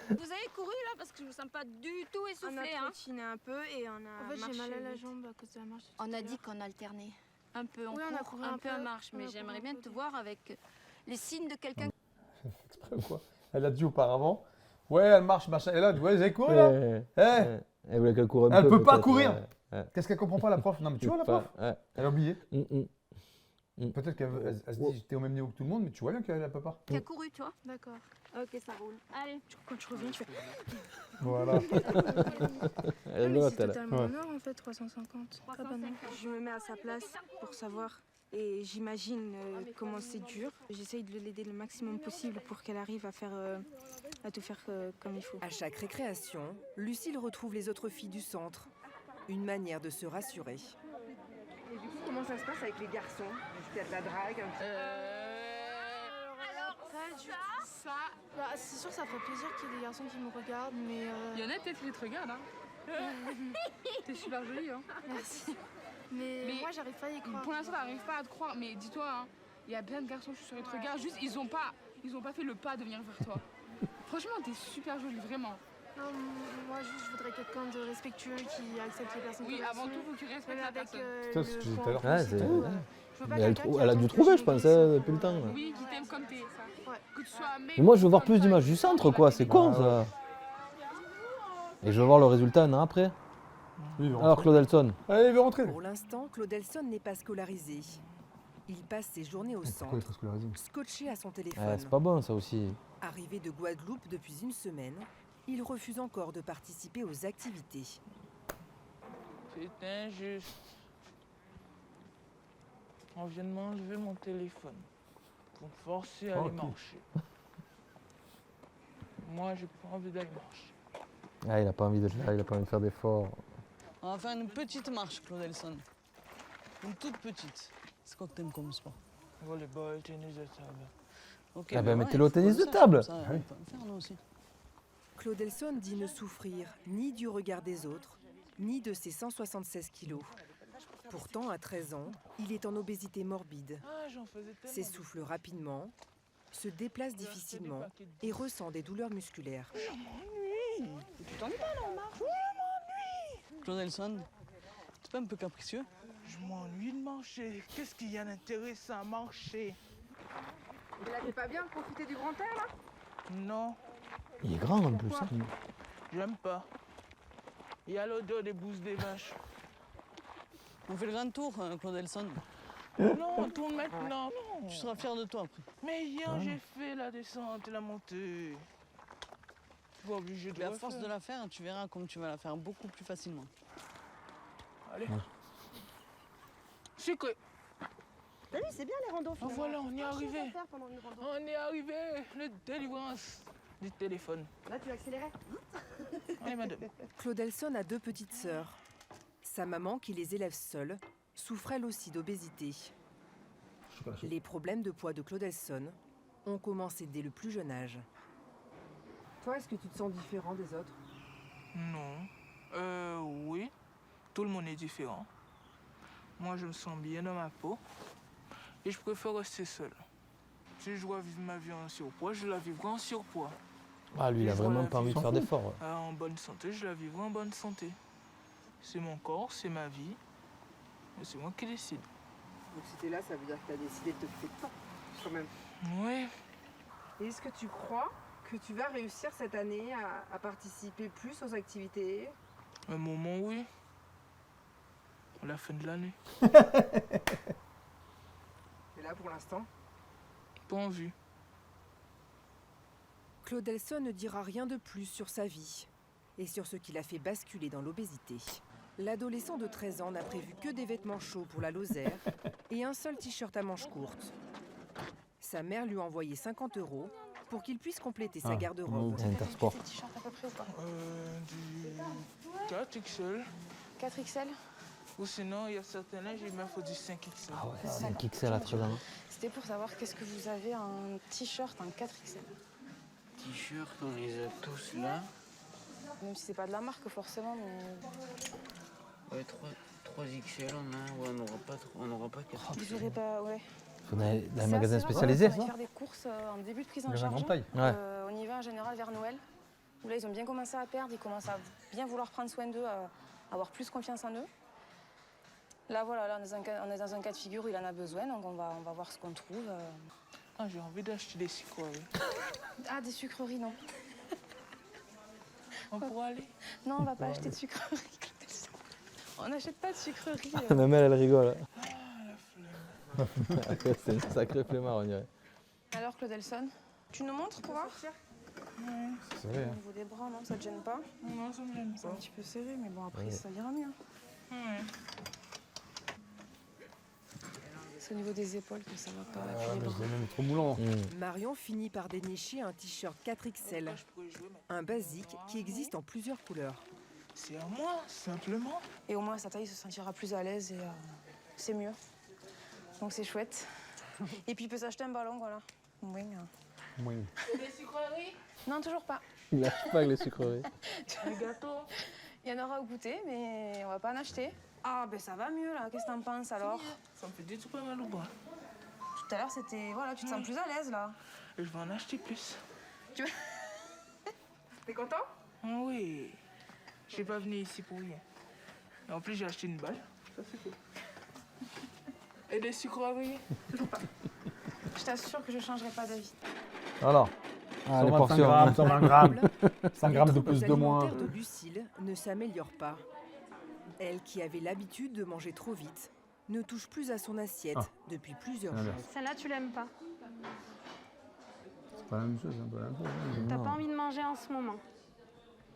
Vous avez couru là parce que je ne me sens pas du tout essoufflée. On a trottiné un peu et on a En fait, j'ai marché mal à la vite. jambe à cause de la marche. On a dit qu'on alternait. Un peu en Oui, on a cours, couru un peu en marche, on a mais couru j'aimerais un bien peu te voir avec les signes de quelqu'un. Elle fait exprès ou quoi? Elle a dit auparavant. Ouais, elle marche, machin. Et là, ouais, vous avez couru là? Elle voulait qu'elle court un peu. Elle peut pas peut-être, courir. ouais. Qu'est-ce qu'elle comprend pas, la prof? Non, mais tu vois la prof? Ouais. Elle a oublié. Mm. Peut-être qu'elle se dit j'étais au même niveau que tout le monde, mais tu vois bien qu'elle peut pas. Qui a couru, tu vois. D'accord. Ok, ça roule. Allez. Quand tu reviens, tu fais. Voilà. Elle est rigolote, C'est elle. totalement Ouais. en or en fait, 350. Pas banal. Je me mets à sa place pour savoir et j'imagine comment c'est dur. J'essaye de l'aider le maximum possible pour qu'elle arrive à tout faire comme il faut. À chaque récréation, Lucille retrouve les autres filles du centre. Une manière de se rassurer. Et du coup, comment ça se passe avec les garçons? Est-ce qu'il y a de la drague un petit Pas du tout. C'est sûr, ça ferait plaisir qu'il y ait des garçons qui me regardent, mais. Il y en a peut-être qui te regardent, hein. T'es super jolie, hein. Merci. Mais moi, j'arrive pas à y croire. Pour l'instant, t'arrives pas à te croire, mais dis-toi, hein, il y a plein de garçons, je suis sûre, ils te regardent, juste ils ont pas fait le pas de venir vers toi. Franchement, t'es super jolie, vraiment. Non, moi, juste, je voudrais quelqu'un de respectueux qui accepte les personnes. Oui, comme elles avant sont. tout, faut que tu respectes Même la avec, personne. C'est ce que je disais tout à l'heure. Ouais, c'est c'est- tout, ouais. je veux pas Mais elle, quelqu'un qui elle a attend dû que trouver, je je pense, m'obéisse. depuis le temps. Oui, qui t'aime comme t'es, ça. Ouais. Que tu sois un mec. Mais moi, je veux voir plus d'images du centre, quoi. C'est con, ça. Et je veux voir le résultat un an après. Alors, Claude Elson. Allez, il veut rentrer. Pour l'instant, Claude Elson n'est pas scolarisé. Il passe ses journées au centre, Pourquoi il faut scolariser? scotché à son téléphone. Ouais, c'est pas bon, ça aussi. Arrivé de Guadeloupe depuis une semaine, il refuse encore de participer aux activités. C'est injuste. On vient de m'enlever mon téléphone pour me forcer à aller marcher. Moi, j'ai pas envie d'aller marcher. Ah, il a pas envie d'être là, il a pas envie de faire d'efforts. On va faire une petite marche, Claudelson. Une toute petite. C'est quoi que t'aimes comme sport? Volleyball, tennis de table. Ok, Ah ben, ouais, mettez-le au il faut tennis le de faire, table. ça, on peut le faire, nous aussi. Claudelson dit ne souffrir ni du regard des autres, ni de ses 176 kilos. Pourtant, à 13 ans, il est en obésité morbide, s'essouffle rapidement, se déplace difficilement et ressent des douleurs musculaires. Tu t'ennuies pas, là, on marche? Claudelson, t'es pas un peu capricieux? Je m'ennuie de marcher. Qu'est-ce qu'il y a d'intéressant à marcher? Mais là, t'es pas bien de profiter du grand air, là? Non. Il est grand en plus. Pourquoi? Hein. J'aime pas. Il y a l'odeur des bousses des vaches. On fait le grand tour, Claudelson. Non, on tourne maintenant. Non. Tu seras fier de toi après. Mais hier, j'ai fait la descente et la montée. Tu vas obligé de Mais à refaire. force de la faire, tu verras comme tu vas la faire beaucoup plus facilement. Allez. Sucré. T'as vu, c'est bien les randos. Oh, voilà, on y est Pas de choses arrivé. à faire pendant une rando. On est arrivé. Le délivrance du téléphone. Là, tu accélérais. Allez, madame. Claudelson a 2 petites sœurs. Sa maman, qui les élève seule, souffre elle aussi d'obésité. Les problèmes de poids de Claudelson ont commencé dès le plus jeune âge. Toi, est-ce que tu te sens différent des autres? Non. Oui. Tout le monde est différent. Moi, je me sens bien dans ma peau. Et je préfère rester seul. Si je dois vivre ma vie en surpoids, je la vivrai en surpoids. Ah, lui, il a Si je dois vraiment la pas envie de vivre faire d'efforts. En bonne santé, je la vivrai en bonne santé. C'est mon corps, c'est ma vie. Et c'est moi qui décide. Donc si t'es là, ça veut dire que t'as décidé de t'occuper de toi, quand même. Oui. Et est-ce que tu crois que tu vas réussir cette année à participer plus aux activités? Un moment, oui. À la fin de l'année. Et là, pour l'instant? Pas en vue. Claudelson ne dira rien de plus sur sa vie et sur ce qui l'a fait basculer dans l'obésité. L'adolescent de 13 ans n'a prévu que des vêtements chauds pour la Lozère et un seul t-shirt à manches courtes. Sa mère lui a envoyé 50 € pour qu'il puisse compléter sa garde-robe. Intersport. Du 4XL. 4XL? Ou sinon, il y a certains linges, il me faut du 5XL. Ah ouais, 5XL à 13 ans. C'était pour savoir qu'est-ce que vous avez en t-shirt en 4XL. T-shirt, on les a tous là. Même si c'est pas de la marque forcément, mais... Ouais, 3 XL, on n'aura pas 4 XL. Vous aurez pas, ouais. On a C'est un magasin assez rare, spécialisé. On va faire des courses en début de prise en Magasin charge. grande taille. Ouais. On y va en général vers Noël. Où là, ils ont bien commencé à perdre, ils commencent à bien vouloir prendre soin d'eux, à avoir plus confiance en eux. Là, voilà, là, on est dans un cas de figure où il en a besoin, donc on va voir ce qu'on trouve. Ah, j'ai envie d'acheter des sucreries. Ah, des sucreries, non. On pourrait aller? Non, on va pas acheter de sucreries. On n'achète pas de sucreries. Même elle rigole. C'est une sacrée flemmard, on dirait. Alors, Claudelson, tu nous montres pour voir? C'est vrai. Au niveau des bras, non, ça te gêne pas? Non, ça me gêne pas. C'est un petit peu serré, mais bon, après, Ouais. ça ira mieux. Ouais. C'est au niveau des épaules que ça va pas. Ah, puis les mais bras. c'est même trop moulant. Marion finit par dénicher un t-shirt 4XL, un basique qui existe en plusieurs couleurs. C'est à moi, simplement. Et au moins, à sa taille, il se sentira plus à l'aise et c'est mieux. Donc c'est chouette. Et puis il peut s'acheter un ballon, voilà. Oui. Oui. Des sucreries? Non, toujours pas. Il lâche pas avec les sucreries. Des gâteaux? Il y en aura au goûter, mais on va pas en acheter. Ah, ben ça va mieux là. Qu'est-ce que t'en penses alors? Ça me fait du tout pas mal au bras. Tout à l'heure, c'était. Voilà, tu te sens plus à l'aise là. Et je vais en acheter plus. T'es content? Oui. Je suis pas venu ici pour rien. Et en plus, j'ai acheté une balle. Ça, c'est cool. Et des sucreries? Toujours pas. Je t'assure que je changerai pas d'avis. Alors, ah, les 125 portions. grammes, 120 grammes. 5 Les grammes de troubles plus de moins. alimentaires de Lucille ne s'améliorent pas. Elle, qui avait l'habitude de manger trop vite, ne touche plus à son assiette depuis plusieurs jours. Celle-là, tu l'aimes pas. C'est pas la même chose, c'est un peu la même chose. T'as pas envie de manger en ce moment.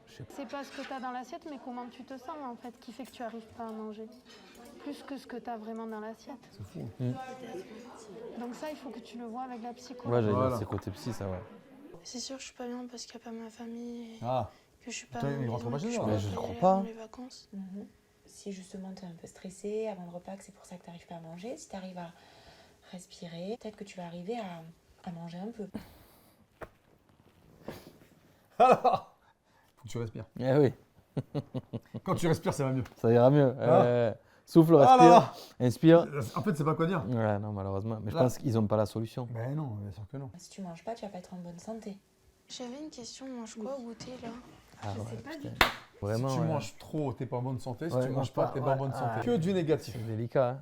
Je sais pas. C'est pas ce que t'as dans l'assiette, mais comment tu te sens en fait qui fait que tu arrives pas à manger. plus que ce que tu as vraiment dans l'assiette. C'est fou. Donc ça, il faut que tu le vois avec la psychologue. Ouais, j'allais dire, c'est côté psy, ça, ouais. C'est sûr, je suis pas bien parce qu'il n'y a pas ma famille. Que je suis pas. Toi, il rentre pas chez toi. Mais je ne crois pas. Les vacances. Si justement tu es un peu stressé avant le repas, que c'est pour ça que tu n'arrives pas à manger, si tu arrives à respirer, peut-être que tu vas arriver à manger un peu. Alors, faut que tu respires. Eh oui. Quand tu respires, ça va mieux. Ça ira mieux. Ah. Souffle, respire, inspire. En fait, c'est pas quoi dire. Ouais, non, malheureusement. Mais je Là. pense qu'ils n'ont pas la solution. Ben non, bien sûr que non. Si tu manges pas, tu vas pas être en bonne santé. J'avais une question, on mange quoi au goûter là? Ah Je ouais, sais pas putain. du tout. Vraiment, si tu ouais. manges trop, t'es pas en bonne santé. Si Ouais, tu manges pas, t'es pas en bonne santé. Que du négatif. C'est délicat. Hein.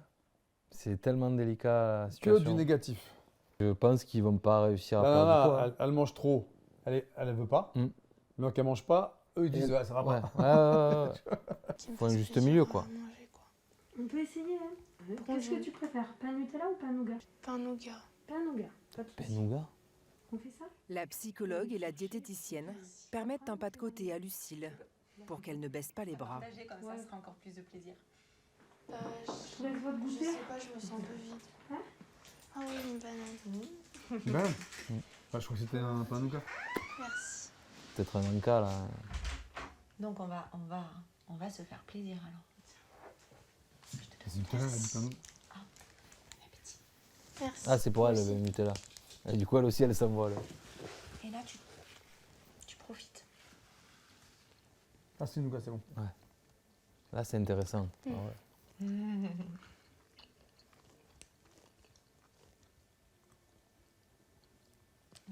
C'est tellement délicat la situation. Que du négatif. Je pense qu'ils vont pas réussir à Non, perdre non, du poids. non, elle mange trop. Elle veut pas. Donc elle mange pas. Eux ils disent Et- ouais, ça va ouais. pas. Faut un juste milieu, quoi. On peut essayer, hein. Qu'est-ce que tu préfères, pain Nutella ou pain nougat? Pain nougat. Pain nougat. Pas de souci. Nougat. On fait ça? La psychologue et la diététicienne permettent un pas de côté à Lucille pour qu'elle ne baisse pas les bras. Comme ça sera encore plus de plaisir. Je laisse votre Je goûter. sais pas, je me sens un peu vide. Hein? Ah oui, une banane. Ben, je crois que c'était un pain nougat. Merci. Peut-être un encas, là. Donc on va se faire plaisir alors. C'est Nutella, elle a dit pain nougat. Merci. Ah, c'est pour elle, le Nutella. Et du coup, elle aussi, elle s'envole. Et là, tu profites. Ah, c'est nougat, c'est bon. Ouais. Là, c'est intéressant. Ah ouais.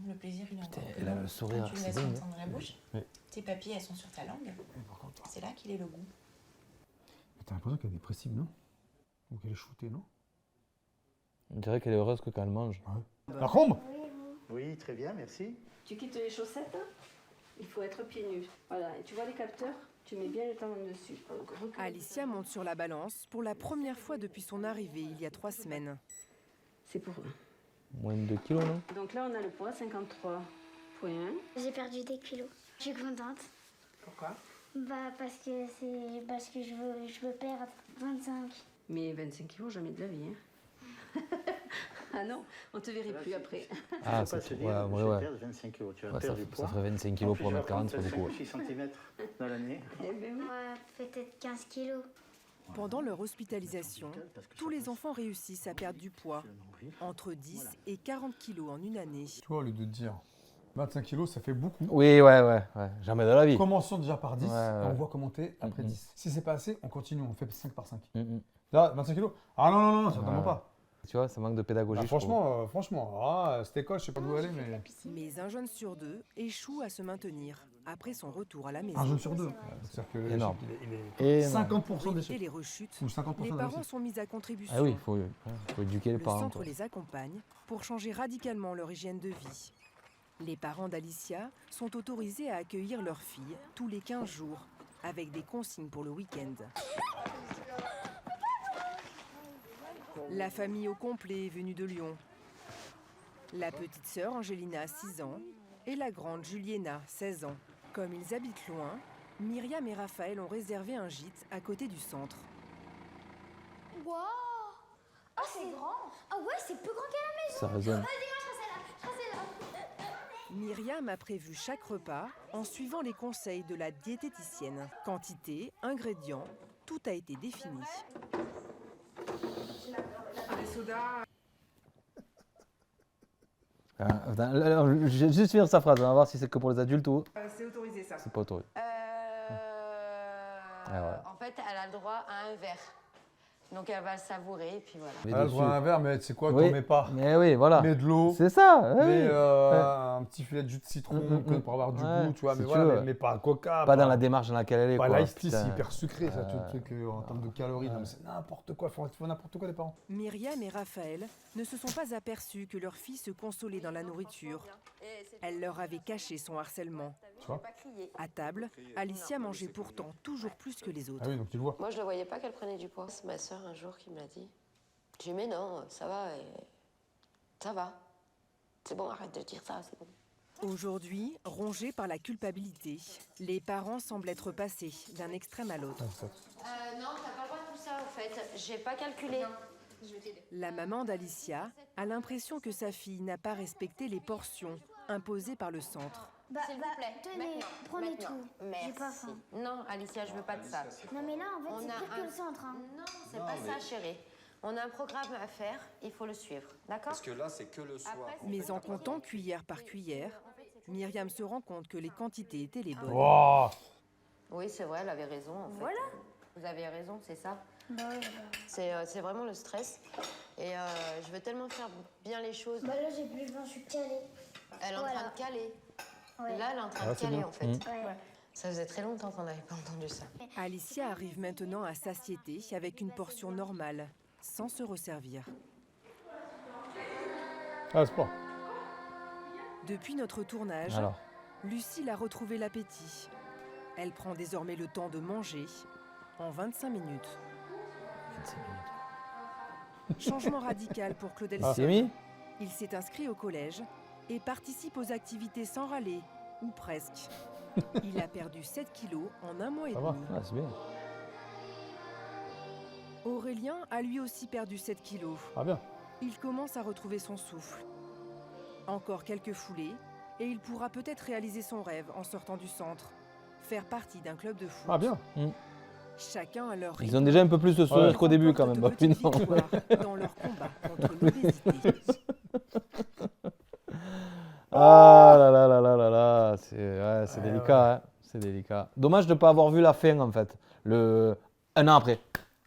Le plaisir, il est encore plus elle a long le sourire, quand tu le c'est laisses dingue, entendre la bouche. Oui. Tes papilles, elles sont sur ta langue. C'est là qu'il est le goût. T'as l'impression qu'elle est dépressive, non? Ou qu'elle est shootée, non? On dirait qu'elle est heureuse que quand elle mange. La combe? Oui, très bien, merci. Tu quittes les chaussettes, hein. Il faut être pieds nus. Voilà, et tu vois les capteurs, tu mets bien les talons dessus. Alicia monte sur la balance pour la première fois depuis son arrivée il y a 3 semaines. C'est pour Moins de 2 kilos, non? Donc là, on a le poids, 53 points. J'ai perdu des kilos. Je suis contente. Pourquoi? Bah parce que je veux perdre 25. Mais 25 kilos, jamais de la vie. Hein. Ah non, on te verrait plus après. Ah, Faut pas c'est se ouais, dire, ouais, je vais ouais. perdre 25 kilos. Tu vas Ouais, perdre du poids. ça ferait 25 kilos pour 1m40, c'est beaucoup. 6 cm dans l'année. Ouais, peut-être 15 kilos. Pendant leur hospitalisation, tous les enfants réussissent à perdre du poids, entre 10 et 40 kilos en une année. Tu vois, au lieu de te dire 25 kilos, ça fait beaucoup. Oui, ouais. Jamais de la vie. Commençons déjà par 10, Ouais, et ouais. on voit comment t'es après 10. Si c'est pas assez, on continue, on fait 5 par 5. Mm. Là, 25 kilos? Ah non, certainement Ouais. pas. Tu vois, ça manque de pédagogie. Ah, je trouve. franchement, cette école, je sais pas d'où elle est, mais... Mais un jeune sur 2 échoue à se maintenir après son retour à la maison. Un jeune sur 2. C'est-à-dire que Énorme. il est Énorme. 50% Pour éviter d'échec. les rechutes, Ou 50% les d'échec. parents sont mis à contribution. Ah oui, il faut éduquer les Le parents. centre quoi. les accompagne pour changer radicalement leur hygiène de vie. Les parents d'Alicia sont autorisés à accueillir leur fille tous les 15 jours, avec des consignes pour le week-end. La famille au complet est venue de Lyon. La petite sœur Angelina, 6 ans, et la grande Juliena, 16 ans. Comme ils habitent loin, Myriam et Raphaël ont réservé un gîte à côté du centre. Waouh! Ah, c'est grand! Ah ouais, c'est plus grand qu'à la maison! Ça résonne. Vas-y, moi, je serai là. Myriam a prévu chaque repas en suivant les conseils de la diététicienne. Quantité, ingrédients, tout a été défini. Les sodas. Attends, je vais juste finir sa phrase, on va voir si c'est que pour les adultes ou C'est autorisé ça. c'est pas autorisé. ouais. En fait, elle a le droit à un verre. Donc elle va le savourer et puis voilà. Elle a le droit à un verre, mais tu sais quoi, Oui, t'en mets pas. mais oui, voilà. Mets de l'eau. C'est ça, ouais, Mets oui. un petit filet de jus de citron pour avoir du Ouais, goût, tu vois. si Mais tu voilà, veux. mais pas un coca. Pas dans la démarche dans laquelle elle est. Pas quoi, l'ice tea, putain. c'est hyper sucré, ça, tout le truc en termes de calories. Non, mais c'est n'importe quoi, faut n'importe quoi, les parents. Myriam et Raphaël ne se sont pas aperçus que leur fille se consolait dans la nourriture. Elle leur avait caché son harcèlement. Tu vois? À table, Alicia mangeait pourtant toujours plus que les autres. Ah oui, donc tu le vois. Moi, je ne voyais pas qu'elle prenait du poids. C'est ma sœur un jour qui me l'a dit. J'ai dit, mais non, ça va, ça va. C'est bon, arrête de dire ça, c'est bon. Aujourd'hui, rongés par la culpabilité, les parents semblent être passés d'un extrême à l'autre. Non, t'as pas le droit de tout ça, au fait, j'ai pas calculé. La maman d'Alicia a l'impression que sa fille n'a pas respecté les portions imposées par le centre. S'il vous plaît, tenez, prenez tout. J'ai pas Merci. faim. Non, Alicia, je veux pas de ça. Non mais là, en fait, On c'est a pire que le centre. Hein. Non, c'est pas ça, chérie. On a un programme à faire, il faut le suivre, d'accord? Parce que là, c'est que le soir. Mais en comptant cuillère par cuillère, Myriam se rend compte que les quantités étaient les bonnes. Wow. Oui, c'est vrai, elle avait raison, en fait. Voilà. Vous avez raison, c'est ça. Bah ouais, C'est vraiment le stress. Et je veux tellement faire bien les choses. Bah là, j'ai plus le vin, je suis calée. Elle est en train de caler. Ouais. Là, elle est en train Ah, de c'est caler, bien. en fait. Ouais. Ça faisait très longtemps qu'on n'avait pas entendu ça. Alicia arrive maintenant à satiété avec une portion normale, sans se resservir. Ah, c'est pas. Depuis notre tournage, Alors. Lucille a retrouvé l'appétit. Elle prend désormais le temps de manger en 25 minutes. 25 minutes. Changement radical pour Claudel Ah, Sion. c'est mis. Il s'est inscrit au collège et participe aux activités sans râler, ou presque. Il a perdu 7 kilos en 1 mois et Ça va. demi. Ah, c'est bien. Aurélien a lui aussi perdu 7 kilos. Ah bien. Il commence à retrouver son souffle. Encore quelques foulées et il pourra peut-être réaliser son rêve en sortant du centre. Faire partie d'un club de foot. Ah bien. Chacun a leur Ils ont déjà un peu plus de sourire qu'au début quand même. de petites Rapidement. victoires dans leur combat contre l'obésité. Ah là là là là là là, c'est délicat, hein. C'est délicat. Dommage de ne pas avoir vu la fin en fait, un an après.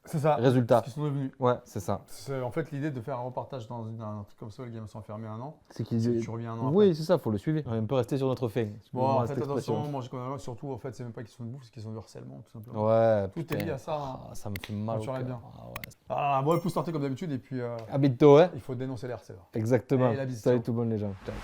C'est ça. Résultat. Ce qu'ils sont devenus. Ouais, c'est ça. C'est en fait l'idée de faire un reportage dans un truc comme ça, les gars sont enfermés un an. C'est qu'ils tu reviens un an Oui, après. c'est ça, faut le suivre. On peut rester sur notre fin. Bon, en fait, attention, moi je connais surtout, en fait, c'est même pas qu'ils sont de bouffe, c'est qu'ils sont de harcèlement, tout simplement. Ouais, tout putain. est lié à ça. Hein. Ah, ça me fait mal au Tu regardes cœur. bien. Ah, ouais. Ah, bon, il faut starter comme d'habitude et puis. À bientôt, hein. Il faut dénoncer les harceleurs. Exactement. Et la bise, Salut ciao. tout le monde les gens. Ciao.